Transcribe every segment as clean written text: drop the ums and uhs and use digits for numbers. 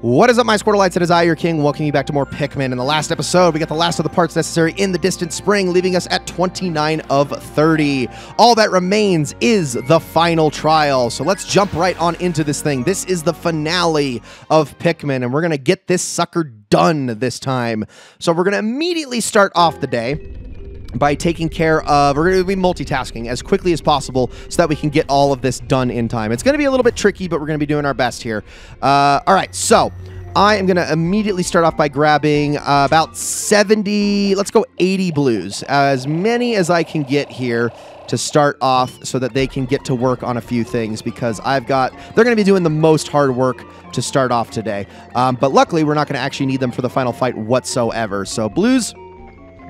What is up, my Squirtleites? It is I, your king, welcoming you back to more Pikmin. In the last episode, we got the last of the parts necessary in the distant spring, leaving us at 29 of 30. All that remains is the final trial. So let's jump right on into this thing. This is the finale of Pikmin, and we're going to get this sucker done this time. So we're going to immediately start off the day by taking care of, we're going to be multitasking as quickly as possible so that we can get all of this done in time. It's going to be a little bit tricky, but we're going to be doing our best here. All right, so I am going to immediately start off by grabbing about 70, let's go 80 blues, as many as I can get here to start off so that they can get to work on a few things, because they're going to be doing the most hard work to start off today. But luckily, we're not going to actually need them for the final fight whatsoever. So blues,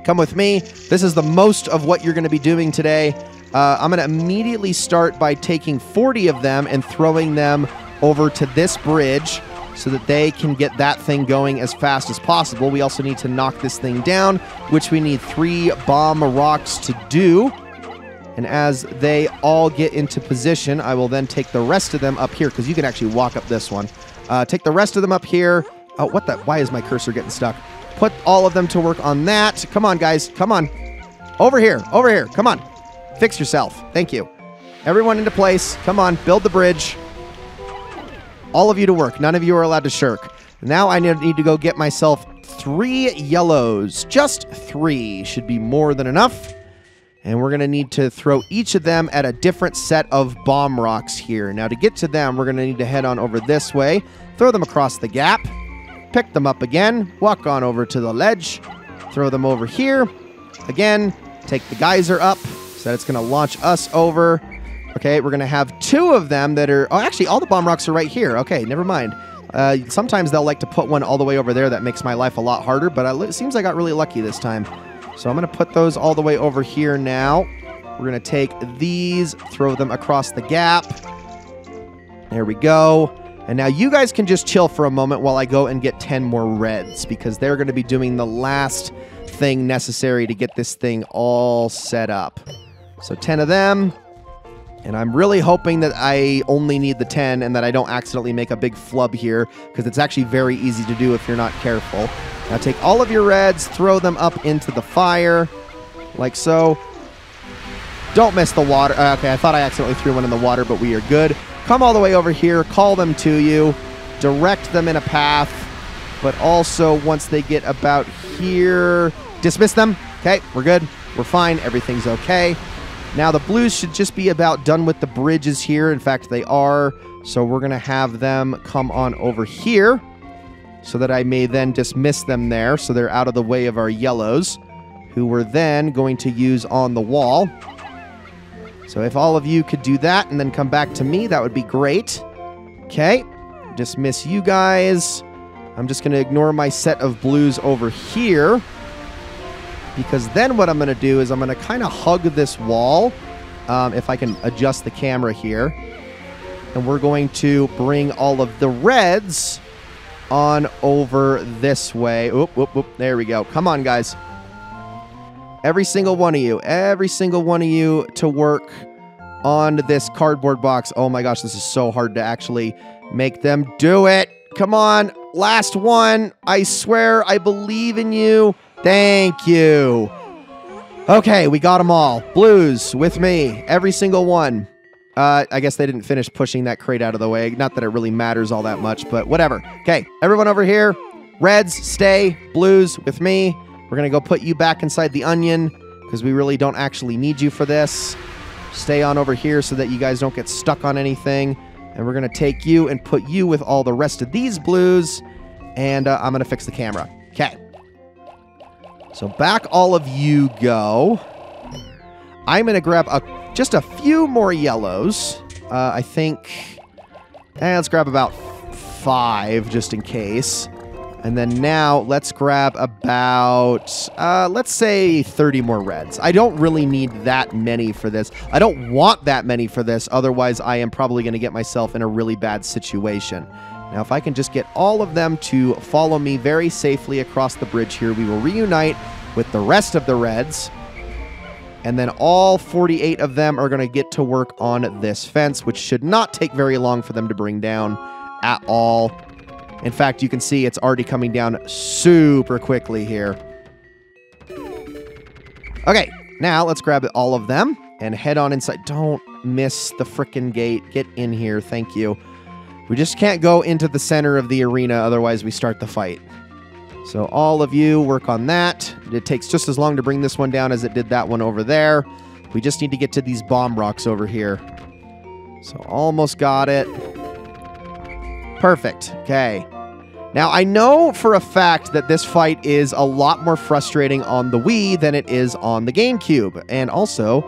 come with me. This is the most of what you're going to be doing today. I'm going to immediately start by taking 40 of them and throwing them over to this bridge so that they can get that thing going as fast as possible. We also need to knock this thing down, which we need 3 bomb rocks to do. And as they all get into position, I will then take the rest of them up here, because you can actually walk up this one. Take the rest of them up here. Oh, what the? Why is my cursor getting stuck? Put all of them to work on that. Come on, guys. Come on. Over here. Over here. Come on. Fix yourself. Thank you. Everyone into place. Come on. Build the bridge. All of you to work. None of you are allowed to shirk. Now I need to go get myself 3 yellows. Just 3 should be more than enough. And we're going to need to throw each of them at a different set of bomb rocks here. Now to get to them, we're going to need to head on over this way. Throw them across the gap. Pick them up again, walk on over to the ledge, throw them over here. Again, take the geyser up so that it's going to launch us over. Okay, we're going to have 2 of them that are... Oh, actually, all the bomb rocks are right here. Okay, never mind. Sometimes they'll like to put one all the way over there. That makes my life a lot harder, but it seems I got really lucky this time. So I'm going to put those all the way over here now. We're going to take these, throw them across the gap. There we go. And now you guys can just chill for a moment while I go and get 10 more reds, because they're going to be doing the last thing necessary to get this thing all set up. So 10 of them. And I'm really hoping that I only need the 10 and that I don't accidentally make a big flub here, because it's actually very easy to do if you're not careful. Now take all of your reds, throw them up into the fire, like so. Don't miss the water. Okay, I thought I accidentally threw one in the water, but we are good. Come all the way over here, call them to you, direct them in a path, but also once they get about here, dismiss them. Okay, we're good. We're fine. Everything's okay. Now the blues should just be about done with the bridges here. In fact, they are. So we're going to have them come on over here so that I may then dismiss them there so they're out of the way of our yellows, who we're then going to use on the wall. So if all of you could do that and then come back to me, that would be great. Okay, dismiss you guys. I'm just going to ignore my set of blues over here, because then what I'm going to do is I'm going to kind of hug this wall, if I can adjust the camera here. And we're going to bring all of the reds on over this way. Oop, whoop, whoop. There we go. Come on, guys. Every single one of you to work on this cardboard box. Oh my gosh, this is so hard to actually make them do it. Come on, last one. I swear, I believe in you. Thank you. Okay, we got them all. Blues, with me. Every single one. I guess they didn't finish pushing that crate out of the way. Not that it really matters all that much, but whatever. Okay, everyone over here. Reds, stay. Blues, with me. We're going to go put you back inside the onion, because we really don't actually need you for this. Stay on over here so that you guys don't get stuck on anything. And we're going to take you and put you with all the rest of these blues. And I'm going to fix the camera. Okay. So back all of you go. I'm going to grab just a few more yellows. I think... let's grab about 5 just in case. And then now, let's grab about, let's say 30 more reds. I don't really need that many for this. I don't want that many for this, otherwise I am probably going to get myself in a really bad situation. Now, if I can just get all of them to follow me very safely across the bridge here, we will reunite with the rest of the reds. And then all 48 of them are going to get to work on this fence, which should not take very long for them to bring down at all. In fact, you can see it's already coming down super quickly here. Okay, now let's grab all of them and head on inside. Don't miss the frickin' gate. Get in here. Thank you. We just can't go into the center of the arena, otherwise we start the fight. So all of you work on that. It takes just as long to bring this one down as it did that one over there. We just need to get to these bomb rocks over here. So almost got it. Perfect. Okay. Now, I know for a fact that this fight is a lot more frustrating on the Wii than it is on the GameCube. And also,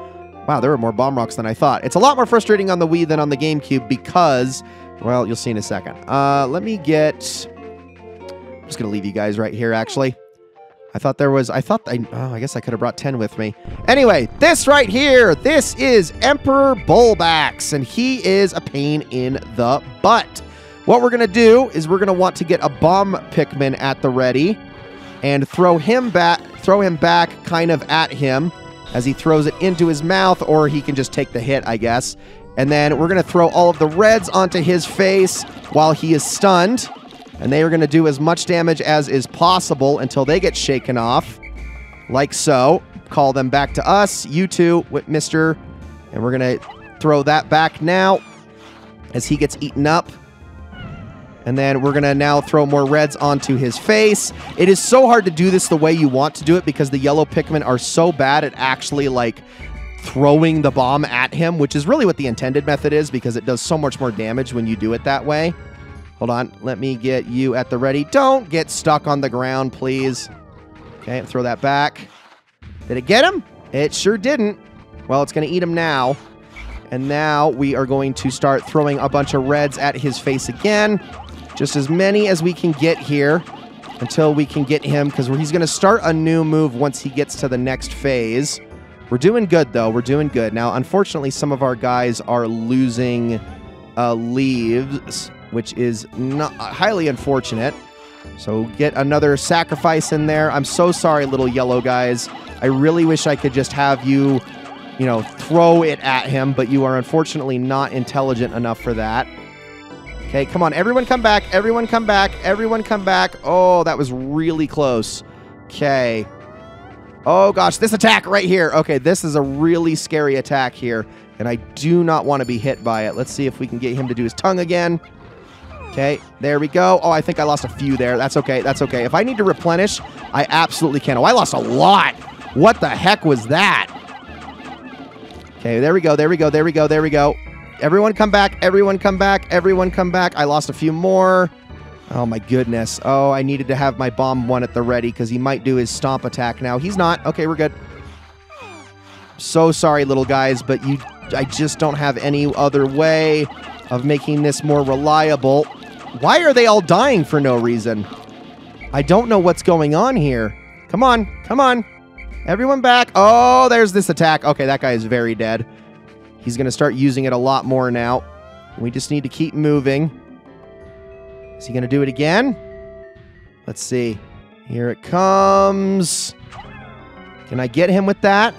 wow, there were more bomb rocks than I thought. It's a lot more frustrating on the Wii than on the GameCube because, well, you'll see in a second. Let me get... I'm just going to leave you guys right here, actually. I guess I could have brought 10 with me. Anyway, this right here, this is Emperor Bulbax, and he is a pain in the butt. What we're going to do is we're going to want to get a bomb Pikmin at the ready and throw him back kind of at him as he throws it into his mouth, or he can just take the hit, I guess. And then we're going to throw all of the reds onto his face while he is stunned. And they are going to do as much damage as is possible until they get shaken off. Like so. Call them back to us. You two, Mr. And we're going to throw that back now as he gets eaten up. And then we're going to now throw more reds onto his face. It is so hard to do this the way you want to do it because the yellow Pikmin are so bad at actually, like, throwing the bomb at him, which is really what the intended method is because it does so much more damage when you do it that way. Hold on. Let me get you at the ready. Don't get stuck on the ground, please. Okay, throw that back. Did it get him? It sure didn't. Well, it's going to eat him now. And now we are going to start throwing a bunch of reds at his face again. Just as many as we can get here until we can get him, because he's going to start a new move once he gets to the next phase. We're doing good, though. We're doing good. Now, unfortunately, some of our guys are losing leaves, which is not highly unfortunate. So get another sacrifice in there. I'm so sorry, little yellow guys. I really wish I could just have you, you know, throw it at him, but you are unfortunately not intelligent enough for that. Okay, come on. Everyone come back. Everyone come back. Everyone come back. Oh, that was really close. Okay. Oh, gosh. This attack right here. Okay, this is a really scary attack here, and I do not want to be hit by it. Let's see if we can get him to do his tongue again. Okay, there we go. Oh, I think I lost a few there. That's okay. That's okay. If I need to replenish, I absolutely can. Oh, I lost a lot. What the heck was that? Okay, there we go. There we go. There we go. There we go. Everyone come back. Everyone come back. Everyone come back. I lost a few more. Oh, my goodness. Oh, I needed to have my bomb one at the ready because he might do his stomp attack now. He's not. Okay, we're good. So sorry, little guys, but I just don't have any other way of making this more reliable. Why are they all dying for no reason? I don't know what's going on here. Come on. Come on. Everyone back. Oh, there's this attack. Okay, that guy is very dead. He's going to start using it a lot more now. We just need to keep moving. Is he going to do it again? Let's see. Here it comes. Can I get him with that?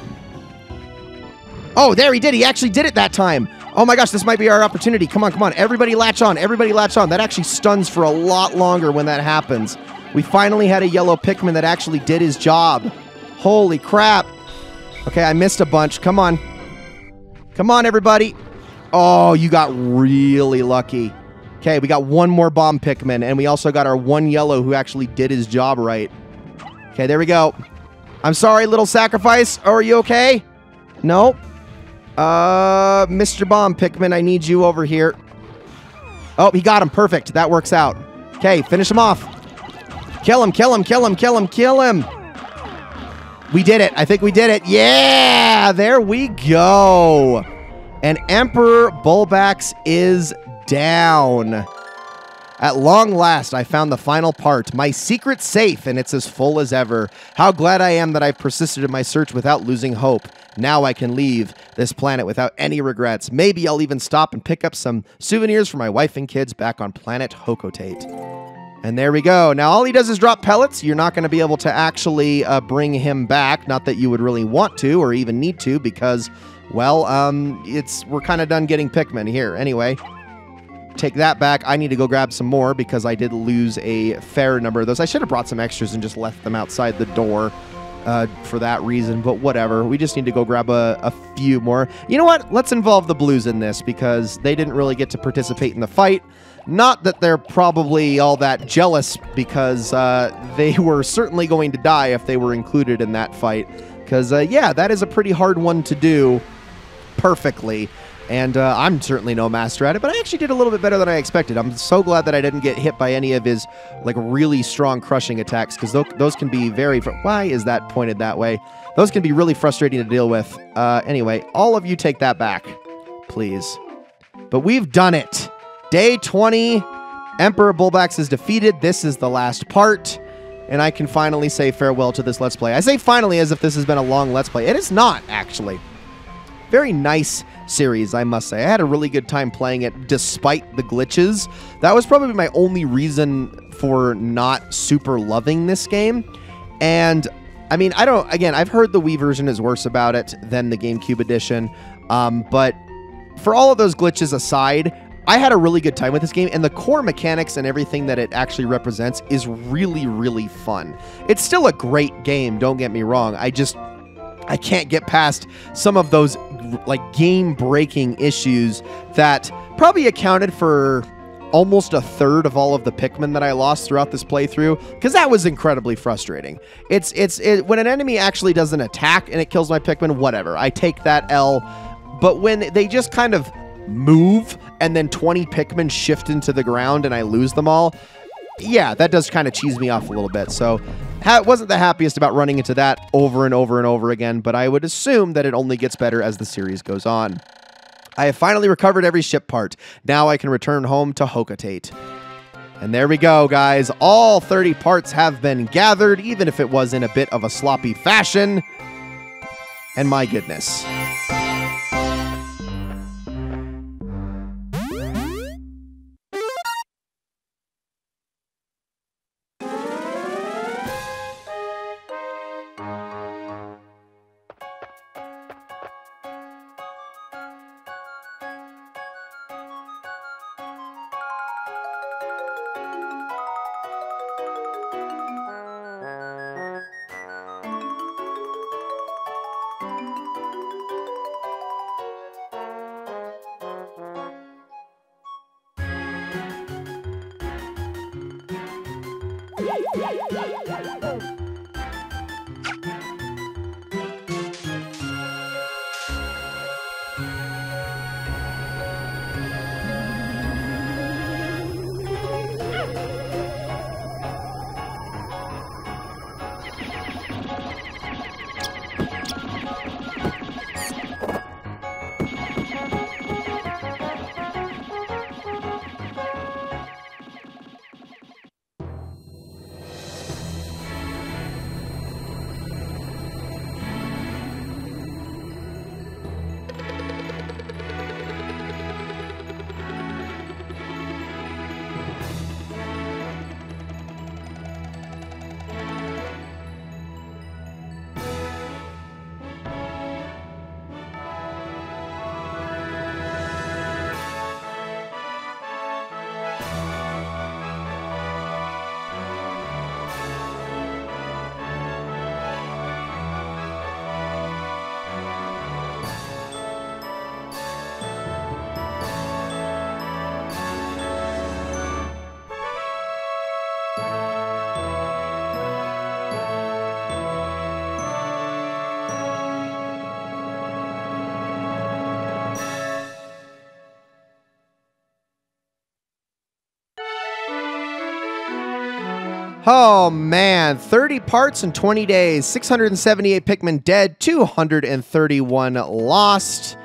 Oh, there he did. He actually did it that time. Oh my gosh, this might be our opportunity. Come on, come on. Everybody latch on. Everybody latch on. That actually stuns for a lot longer when that happens. We finally had a yellow Pikmin that actually did his job. Holy crap. Okay, I missed a bunch. Come on. Come on, everybody. Oh, you got really lucky. Okay, we got one more bomb Pikmin, and we also got our one yellow who actually did his job right. Okay, there we go. I'm sorry, little sacrifice. Oh, are you okay? Nope. Mr. Bomb Pikmin, I need you over here. Oh, he got him. Perfect. That works out. Okay, finish him off. Kill him, kill him, kill him, kill him, kill him. We did it. I think we did it. Yeah, there we go. And Emperor Bulbax is down. At long last, I found the final part, my secret safe, and it's as full as ever. How glad I am that I've persisted in my search without losing hope. Now I can leave this planet without any regrets. Maybe I'll even stop and pick up some souvenirs for my wife and kids back on planet Hocotate. And there we go. Now, all he does is drop pellets. You're not going to be able to actually bring him back. Not that you would really want to or even need to because, well, we're kind of done getting Pikmin here. Anyway, take that back. I need to go grab some more because I did lose a fair number of those. I should have brought some extras and just left them outside the door for that reason, but whatever. We just need to go grab a few more. You know what? Let's involve the blues in this because they didn't really get to participate in the fight. Not that they're probably all that jealous because they were certainly going to die if they were included in that fight. Because, yeah, that is a pretty hard one to do perfectly. And I'm certainly no master at it, but I actually did a little bit better than I expected. I'm so glad that I didn't get hit by any of his like really strong crushing attacks, because those can be very... Why is that pointed that way? Those can be really frustrating to deal with. Anyway, all of you take that back, please. But we've done it. Day 20, Emperor Bullbax is defeated. This is the last part, and I can finally say farewell to this Let's Play. I say finally as if this has been a long Let's Play. It is not, actually. Very nice series, I must say. I had a really good time playing it despite the glitches. That was probably my only reason for not super loving this game. And I mean, I've heard the Wii version is worse about it than the GameCube edition. But for all of those glitches aside, I had a really good time with this game, and the core mechanics and everything that it actually represents is really, really fun. It's still a great game, don't get me wrong. I can't get past some of those like game-breaking issues that probably accounted for almost a third of all of the Pikmin that I lost throughout this playthrough, because that was incredibly frustrating. When an enemy actually does an attack and it kills my Pikmin, whatever, I take that L. But when they just kind of move and then 20 Pikmin shift into the ground and I lose them all, yeah, that does kind of cheese me off a little bit. So wasn't the happiest about running into that over and over and over again, but I would assume that it only gets better as the series goes on. I have finally recovered every ship part. Now I can return home to Hocotate. And there we go, guys. All 30 parts have been gathered, even if it was in a bit of a sloppy fashion. And my goodness. Oh man, 30 parts in 20 days, 678 Pikmin dead, 231 lost.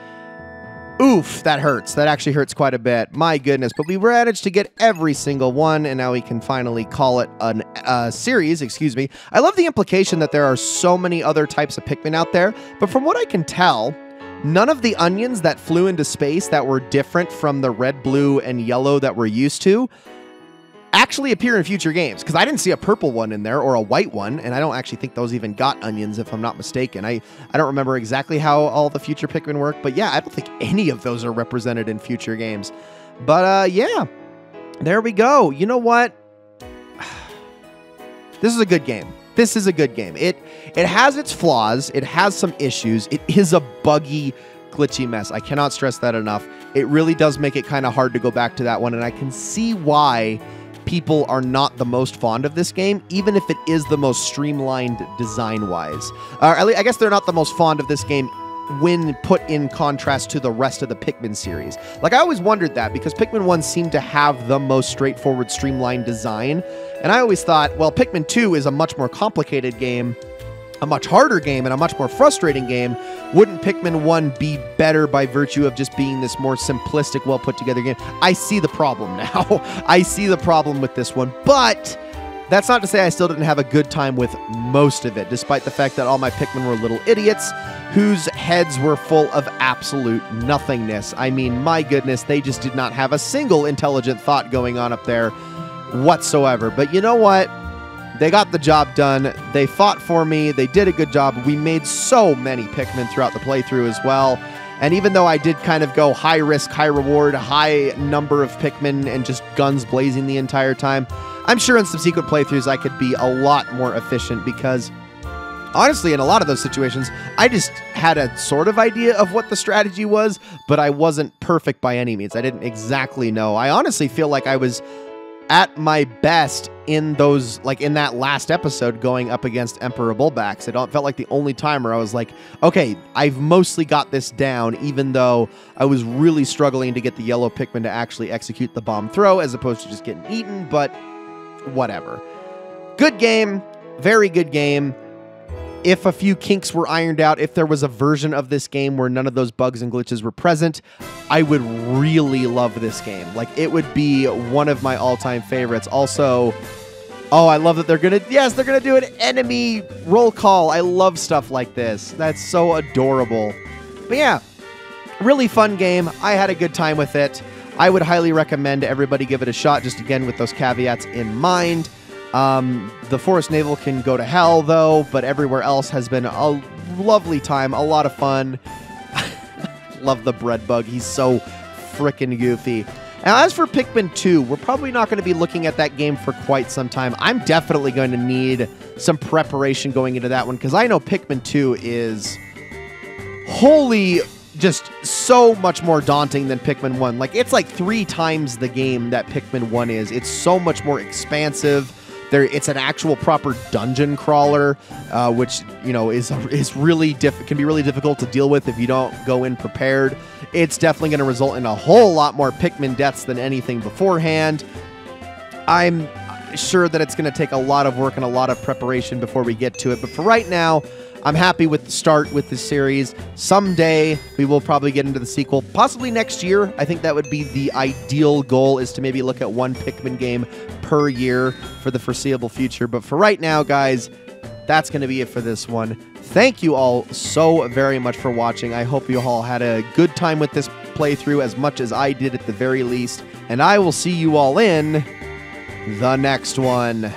Oof, that hurts. That actually hurts quite a bit. My goodness, but we managed to get every single one, and now we can finally call it a series, excuse me. I love the implication that there are so many other types of Pikmin out there, but from what I can tell, none of the onions that flew into space that were different from the red, blue, and yellow that we're used to actually appear in future games, because I didn't see a purple one in there or a white one, and I don't actually think those even got onions, if I'm not mistaken. I don't remember exactly how all the future Pikmin work, but yeah, I don't think any of those are represented in future games. But yeah, there we go. You know what? This is a good game. This is a good game. It has its flaws. It has some issues. It is a buggy, glitchy mess. I cannot stress that enough. It really does make it kind of hard to go back to that one, and I can see why people are not the most fond of this game, even if it is the most streamlined design-wise. I guess they're not the most fond of this game when put in contrast to the rest of the Pikmin series. Like, I always wondered that, because Pikmin 1 seemed to have the most straightforward, streamlined design, and I always thought, well, Pikmin 2 is a much more complicated game, a much harder game, and a much more frustrating game. Wouldn't Pikmin 1 be better by virtue of just being this more simplistic, well-put-together game? I see the problem now. I see the problem with this one, but that's not to say I still didn't have a good time with most of it, despite the fact that all my Pikmin were little idiots whose heads were full of absolute nothingness. I mean, my goodness, they just did not have a single intelligent thought going on up there whatsoever. But you know what? They got the job done. They fought for me. They did a good job. We made so many Pikmin throughout the playthrough as well. And even though I did kind of go high risk, high reward, high number of Pikmin and just guns blazing the entire time, I'm sure in subsequent playthroughs I could be a lot more efficient, because honestly, in a lot of those situations, I just had a sort of idea of what the strategy was, but I wasn't perfect by any means. I didn't exactly know. I honestly feel like I was at my best in those, like in that last episode going up against Emperor Bullbacks. It felt like the only time where I was like, okay, I've mostly got this down, even though I was really struggling to get the yellow Pikmin to actually execute the bomb throw as opposed to just getting eaten, but whatever. Good game, very good game. If a few kinks were ironed out, if there was a version of this game where none of those bugs and glitches were present, I would really love this game. Like, it would be one of my all-time favorites. Also, oh, I love that they're gonna do an enemy roll call. I love stuff like this. That's so adorable. But yeah, really fun game. I had a good time with it. I would highly recommend everybody give it a shot, just again with those caveats in mind. The Forest Navel can go to hell, though, but everywhere else has been a lovely time, a lot of fun. Love the bread bug. He's so frickin' goofy. And as for Pikmin 2, we're probably not going to be looking at that game for quite some time. I'm definitely going to need some preparation going into that one, because I know Pikmin 2 is holy, just so much more daunting than Pikmin 1. Like, it's like 3 times the game that Pikmin 1 is. It's so much more expansive. It's an actual proper dungeon crawler, which, you know, is really can be really difficult to deal with if you don't go in prepared. It's definitely going to result in a whole lot more Pikmin deaths than anything beforehand. I'm sure that it's going to take a lot of work and a lot of preparation before we get to it, but for right now, I'm happy with the start with this series. Someday, we will probably get into the sequel, possibly next year. I think that would be the ideal goal, is to maybe look at one Pikmin game per year for the foreseeable future. But for right now, guys, that's going to be it for this one. Thank you all so very much for watching. I hope you all had a good time with this playthrough, as much as I did at the very least. And I will see you all in the next one.